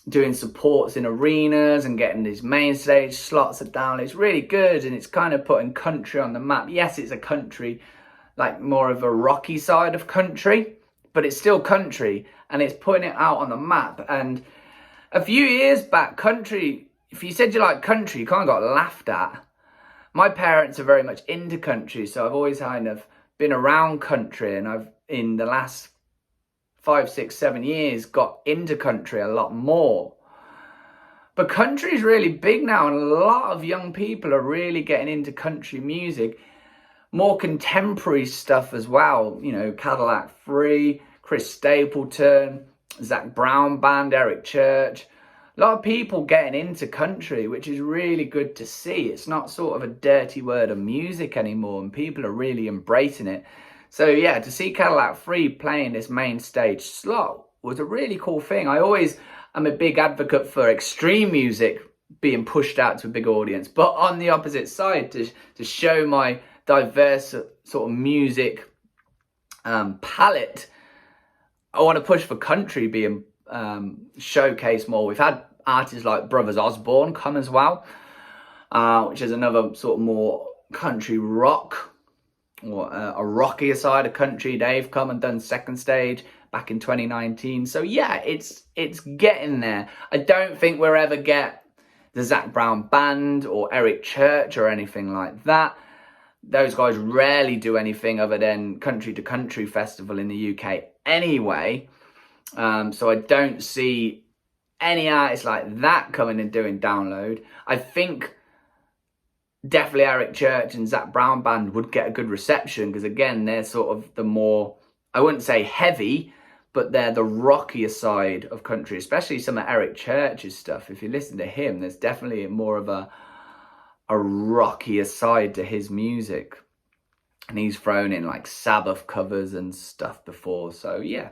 doing supports in arenas and getting these main stage slots are down, it's really good, and it's kind of putting country on the map. Yes, it's a country, like more of a rocky side of country, but it's still country, and it's putting it out on the map. And a few years back, country, if you said you like country, you kind of got laughed at. My parents are very much into country, so I've always kind of been around country, and I've, in the last 5, 6, 7 years, got into country a lot more. But country is really big now, and a lot of young people are really getting into country music. More contemporary stuff as well, you know, Cadillac Free, Chris Stapleton, Zac Brown Band, Eric Church. A lot of people getting into country, which is really good to see. It's not sort of a dirty word of music anymore, and people are really embracing it. So yeah, to see Cadillac Free playing this main stage slot was a really cool thing. I always am a big advocate for extreme music being pushed out to a big audience, but on the opposite side, to show my diverse sort of music palette, I want to push for country being showcased more. We've had artists like Brothers Osborne come as well, which is another sort of more country rock, or a rockier side of country. They've come and done second stage back in 2019. So yeah, it's getting there. I don't think we'll ever get the Zac Brown Band or Eric Church or anything like that. Those guys rarely do anything other than country to country festival in the UK anyway. So I don't see any artists like that coming and doing Download. I think definitely Eric Church and Zac Brown Band would get a good reception, because again, they're sort of the more, I wouldn't say heavy, but they're the rockier side of country, especially some of Eric Church's stuff. If you listen to him, there's definitely more of a rockier side to his music. And he's thrown in like Sabbath covers and stuff before. So yeah,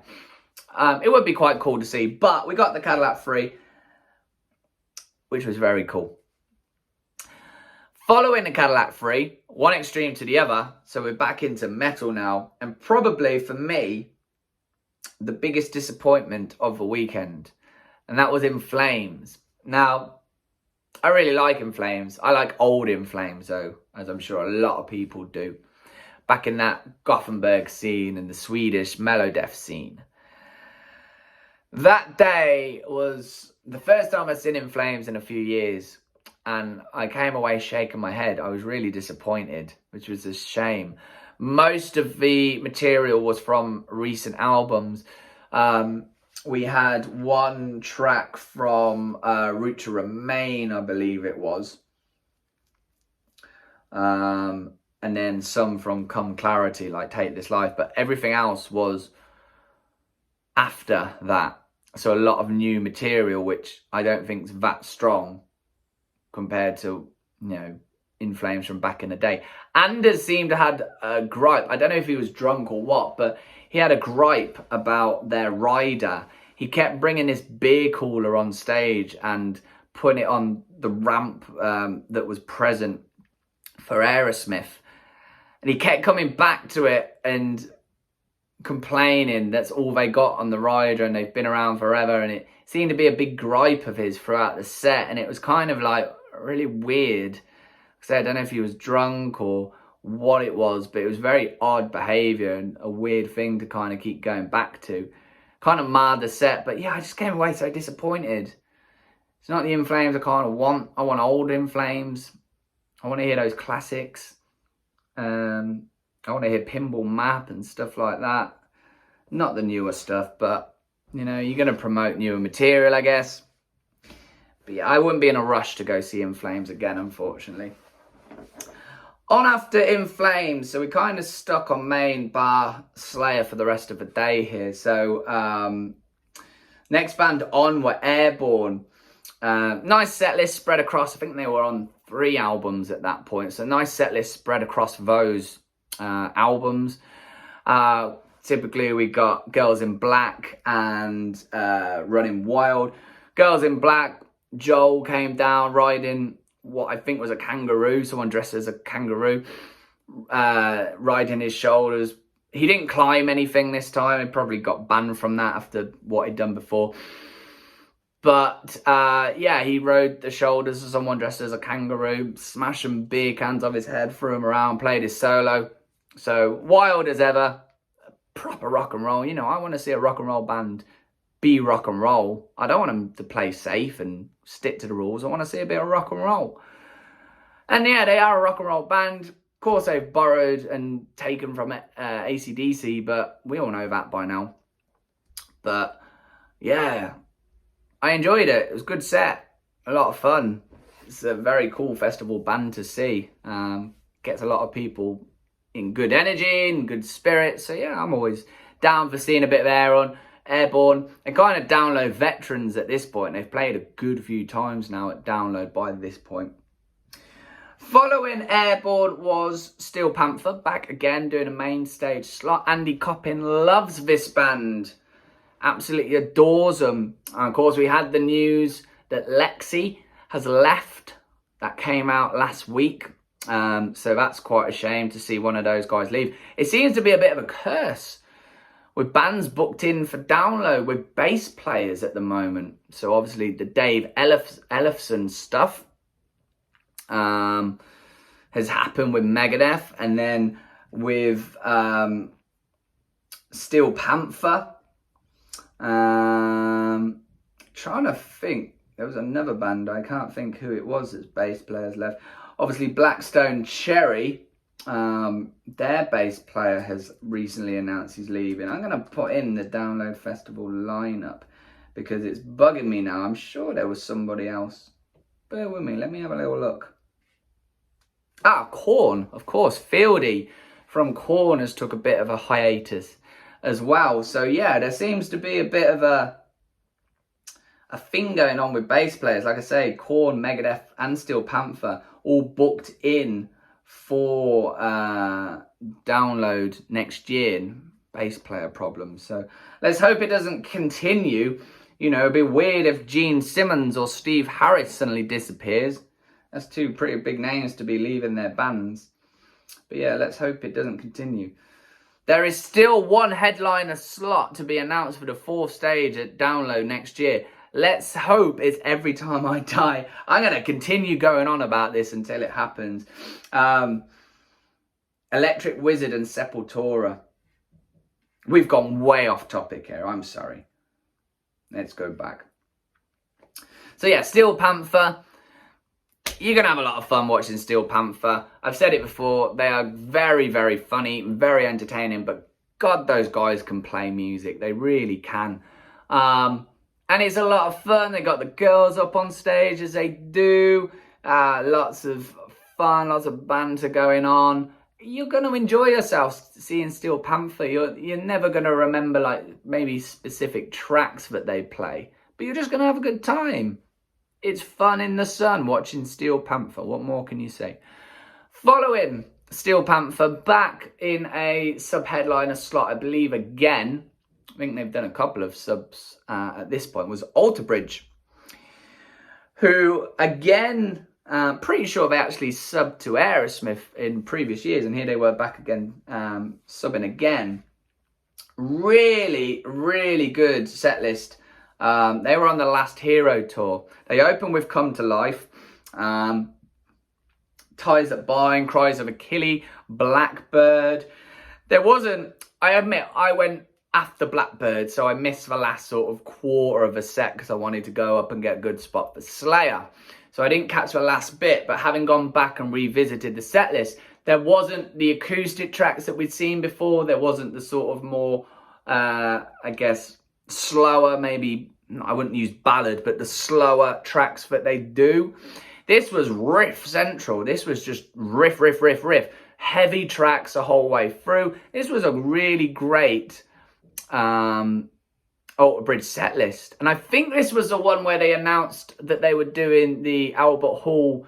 it would be quite cool to see. But we got the Cadillac Free, which was very cool. Following the Cadillac Free, one extreme to the other, so we're back into metal now. And probably for me, the biggest disappointment of the weekend, and that was In Flames. Now, I really like In Flames. I like old In Flames though, as I'm sure a lot of people do. Back in that Gothenburg scene and the Swedish Melodeath scene. That day was the first time I've seen In Flames in a few years, and I came away shaking my head. I was really disappointed, which was a shame. Most of the material was from recent albums. We had one track from Route to Remain, I believe it was. And then some from Come Clarity, like Take This Life. But everything else was after that. So a lot of new material, which I don't think is that strong compared to, you know, In Flames from back in the day. Anders seemed to have a gripe. I don't know if he was drunk or what, but he had a gripe about their rider. He kept bringing this beer cooler on stage and putting it on the ramp that was present for Aerosmith. And he kept coming back to it and complaining that's all they got on the rider and they've been around forever. And it seemed to be a big gripe of his throughout the set. And it was kind of like really weird. Because I don't know if he was drunk or what it was, but it was very odd behaviour and a weird thing to kind of keep going back to. Kind of marred the set, but yeah, I just came away so disappointed. It's not the In Flames I kind of want. I want old In Flames. I want to hear those classics. I want to hear Pinball Map and stuff like that. Not the newer stuff, but, you know, you're going to promote newer material, I guess. But yeah, I wouldn't be in a rush to go see In Flames again, unfortunately. On after In Flames, so we kind of stuck on main bar Slayer for the rest of the day here. So next band on were Airborne. Nice set list spread across. I think they were on 3 albums at that point. So nice set list spread across those albums. Typically we got Girls in Black and Running Wild. Girls in Black, Joel came down riding what I think was a kangaroo. Someone dressed as a kangaroo, riding his shoulders. He didn't climb anything this time. He probably got banned from that after what he'd done before. But, yeah, he rode the shoulders of someone dressed as a kangaroo, smashed some beer cans off his head, threw him around, played his solo. So, wild as ever. Proper rock and roll. You know, I want to see a rock and roll band be rock and roll. I don't want them to play safe and stick to the rules. I want to see a bit of rock and roll. And, yeah, they are a rock and roll band. Of course, they've borrowed and taken from AC/DC, but we all know that by now. But, yeah, I enjoyed it. It was a good set. A lot of fun. It's a very cool festival band to see. Gets a lot of people in good energy and good spirits. So, yeah, I'm always down for seeing a bit of Airborne. They're kind of Download veterans at this point. They've played a good few times now at Download by this point. Following Airborne was Steel Panther, back again doing a main stage slot. Andy Coppin loves this band. Absolutely adores them. And of course, we had the news that Lexi has left. That came out last week. So that's quite a shame to see one of those guys leave. It seems to be a bit of a curse with bands booked in for Download with bass players at the moment. So obviously the Dave Ellefson stuff has happened with Megadeth, and then with Steel Panther. Trying to think, there was another band, I can't think who it was that's bass players left. Obviously Blackstone Cherry, their bass player has recently announced he's leaving. I'm going to put in the Download Festival lineup because it's bugging me now. I'm sure there was somebody else. Bear with me, let me have a little look. Korn, of course. Fieldy from Korn has took a bit of a hiatus as well. So yeah, there seems to be a bit of a thing going on with bass players. Like I say, Korn, Megadeth and Steel Panther all booked in for Download next year. Bass player problems. So let's hope it doesn't continue. You know, it'd be weird if Gene Simmons or Steve Harris suddenly disappears. That's 2 pretty big names to be leaving their bands. But yeah, let's hope it doesn't continue. There is still 1 headliner slot to be announced for the 4th stage at Download next year. Let's hope it's Every Time I Die. I'm going to continue going on about this until it happens. Electric Wizard and Sepultura. We've gone way off topic here. I'm sorry. Let's go back. So yeah, Steel Panther. You're going to have a lot of fun watching Steel Panther. I've said it before. They are very, very funny, very entertaining. But God, those guys can play music. They really can. And it's a lot of fun. They got the girls up on stage as they do. Lots of fun, lots of banter going on. You're going to enjoy yourself seeing Steel Panther. You're never going to remember like maybe specific tracks that they play. But you're just going to have a good time. It's fun in the sun watching Steel Panther. What more can you say? Following Steel Panther, back in a sub-headliner slot, I believe again. I think they've done a couple of subs at this point. Was Alter Bridge, who again, pretty sure they actually subbed to Aerosmith in previous years, and here they were back again, subbing again. Really, really good set list. They were on the Last Hero tour. They opened with Come to Life, Ties That Bind, Cries of Achilles, Blackbird. There wasn't, I admit, I went after Blackbird, so I missed the last sort of quarter of a set because I wanted to go up and get a good spot for Slayer. So I didn't catch the last bit, but having gone back and revisited the set list, there wasn't the acoustic tracks that we'd seen before. There wasn't the sort of more, I guess, slower, maybe, I wouldn't use ballad, but the slower tracks that they do. This was riff central. This was just riff, riff, riff, riff. Heavy tracks the whole way through. This was a really great Alter Bridge set list. And I think this was the one where they announced that they were doing the Albert Hall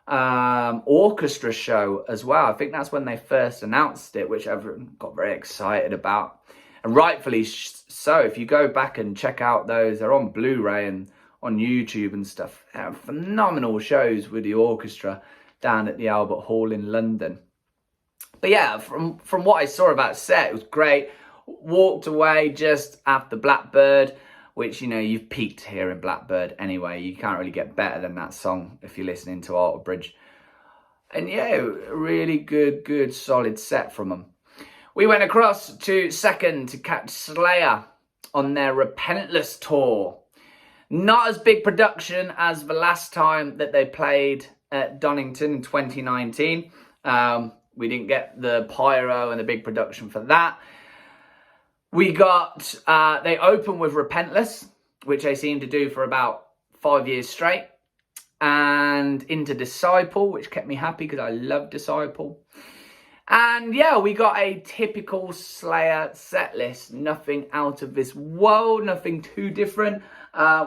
orchestra show as well. I think that's when they first announced it, which everyone got very excited about. And rightfully so. If you go back and check out those, they're on Blu-ray and on YouTube and stuff. Phenomenal shows with the orchestra down at the Albert Hall in London. But yeah, from what I saw of that set, it was great. Walked away just after Blackbird, which, you know, you've peaked here in Blackbird anyway. You can't really get better than that song if you're listening to Alter Bridge. And yeah, really good, solid set from them. We went across to Second to catch Slayer on their Repentless tour. Not as big production as the last time that they played at Donington in 2019. We didn't get the pyro and the big production for that. We got, they opened with Repentless, which they seemed to do for about 5 years straight. And into Disciple, which kept me happy because I love Disciple. And yeah, we got a typical Slayer set list. Nothing out of this world, nothing too different.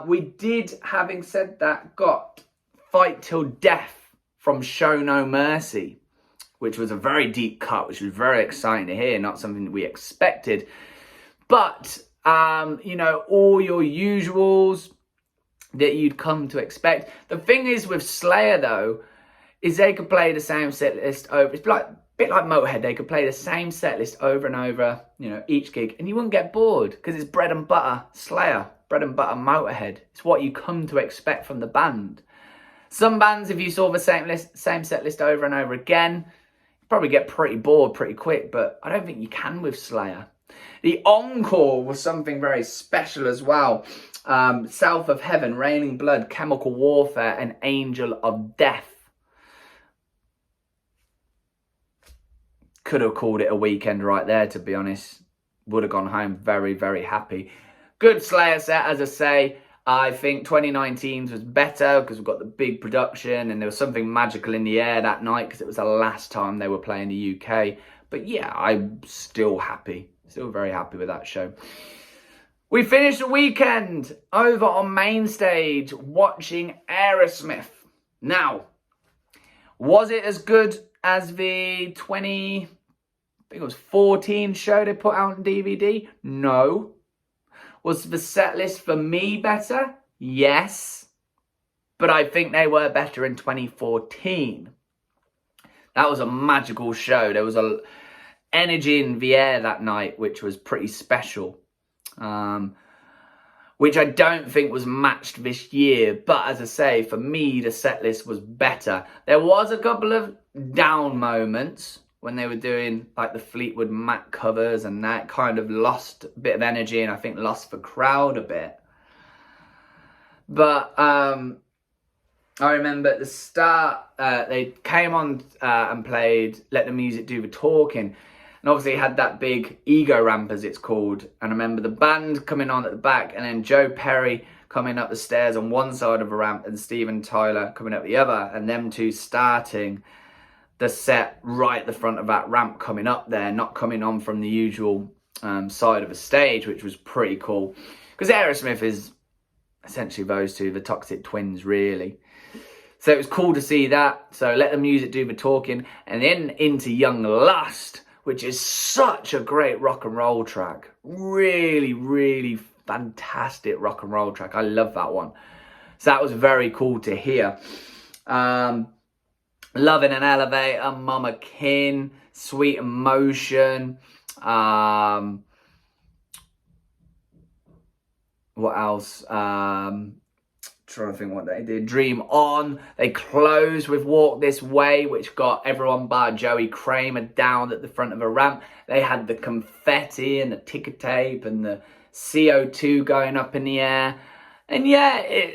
We did, having said that, got Fight Till Death from Show No Mercy, which was a very deep cut, which was very exciting to hear, not something that we expected. But, you know, all your usuals that you'd come to expect. The thing is with Slayer, though, is they could play the same set list over. It's like, a bit like Motorhead. They could play the same set list over and over, you know, each gig. And you wouldn't get bored because it's bread and butter Slayer, bread and butter Motorhead. It's what you come to expect from the band. Some bands, if you saw the same set list over and over again, you'd probably get pretty bored pretty quick. But I don't think you can with Slayer. The encore was something very special as well. South of Heaven, Raining Blood, Chemical Warfare, and Angel of Death. Could have called it a weekend right there, to be honest. Would have gone home very, very happy. Good Slayer set, as I say. I think 2019's was better because we've got the big production and there was something magical in the air that night because it was the last time they were playing the UK. But yeah, I'm still happy. Still very happy with that show. We finished the weekend over on main stage watching Aerosmith. Now, was it as good as the 2014 show they put out on DVD? No. Was the set list for me better? Yes. But I think they were better in 2014. That was a magical show. There was a energy in the air that night, which was pretty special. Which I don't think was matched this year. But as I say, for me, the set list was better. There was a couple of down moments when they were doing like the Fleetwood Mac covers, and that kind of lost a bit of energy and I think lost the crowd a bit. But I remember at the start, they came on and played Let the Music Do the Talking. And obviously had that big ego ramp, as it's called. And I remember the band coming on at the back and then Joe Perry coming up the stairs on one side of the ramp and Steven Tyler coming up the other. And them two starting the set right at the front of that ramp coming up there, not coming on from the usual side of the stage, which was pretty cool. Because Aerosmith is essentially those two, the Toxic Twins, really. So it was cool to see that. So Let the Music Do the Talking. And then into Young Lust, which is such a great rock and roll track. Really, really fantastic rock and roll track. I love that one. So that was very cool to hear. Loving an Elevator, Mama Kin, Sweet Emotion. What else? Trying to think what they did. Dream On. They closed with Walk This Way, which got everyone bar Joey Kramer down at the front of a ramp. They had the confetti and the ticker tape and the CO2 going up in the air. And yeah,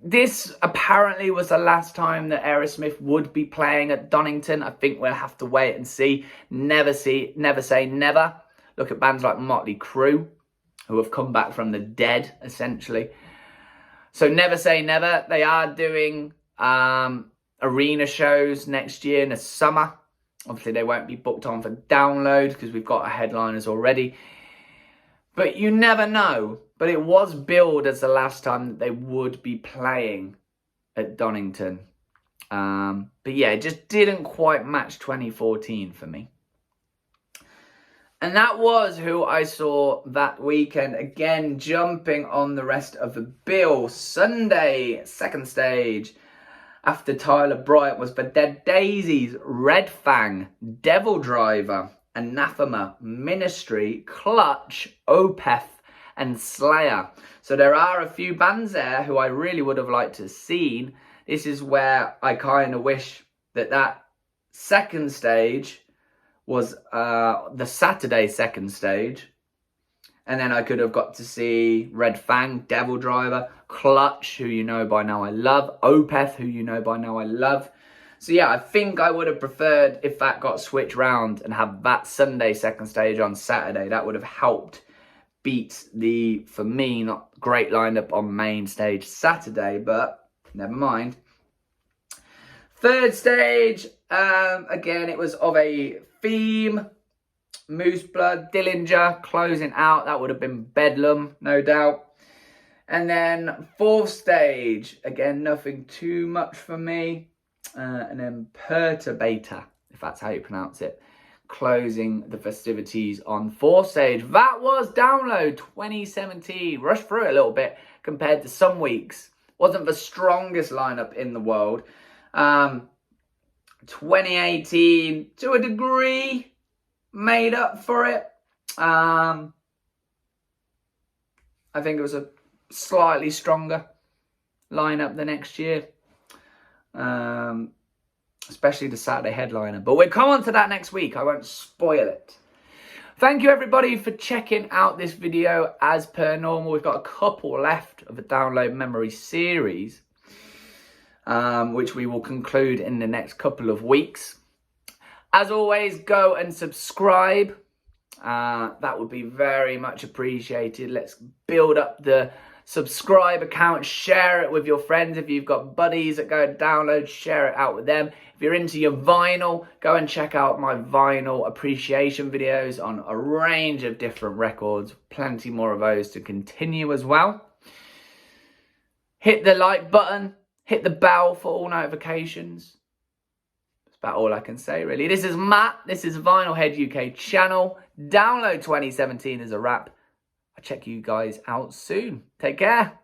this apparently was the last time that Aerosmith would be playing at Donington. I think we'll have to wait and see. Never say never. Look at bands like Motley Crue, who have come back from the dead, essentially. So never say never. They are doing arena shows next year in the summer. Obviously, they won't be booked on for download because we've got our headliners already. But you never know. But it was billed as the last time that they would be playing at Donington. But yeah, it just didn't quite match 2014 for me. And that was who I saw that weekend. Again, jumping on the rest of the bill. Sunday, second stage. After Tyler Bryant was for Dead Daisies, Red Fang, Devil Driver, Anathema, Ministry, Clutch, Opeth, and Slayer. So there are a few bands there who I really would have liked to have seen. This is where I kind of wish that that second stage was the Saturday second stage. And then I could have got to see Red Fang, Devil Driver, Clutch, who you know by now I love, Opeth, who you know by now I love. So yeah, I think I would have preferred if that got switched round and have that Sunday second stage on Saturday. That would have helped beat the, for me, not great lineup on main stage Saturday, but never mind. Third stage, again, it was of a theme. Moose Blood, Dillinger closing out. That would have been Bedlam, no doubt. And then fourth stage, again, nothing too much for me. And then Perturbator, if that's how you pronounce it, closing the festivities on fourth stage. That was Download 2017. Rushed through it a little bit compared to some weeks. Wasn't the strongest lineup in the world. 2018, to a degree, made up for it. I think it was a slightly stronger lineup the next year. Especially the Saturday headliner. But we'll come on to that next week. I won't spoil it. Thank you everybody for checking out this video. As per normal, we've got a couple left of the Download Memory series, which we will conclude in the next couple of weeks. As always, go and subscribe. That would be very much appreciated. Let's build up the subscribe account. Share it with your friends. If you've got buddies that go and download, share it out with them. If you're into your vinyl, go and check out my vinyl appreciation videos on a range of different records. Plenty more of those to continue as well. Hit the like button. Hit the bell for all notifications. That's about all I can say, really. This is Matt. This is Vinyl Head UK channel. Download 2017 is a wrap. I'll check you guys out soon. Take care.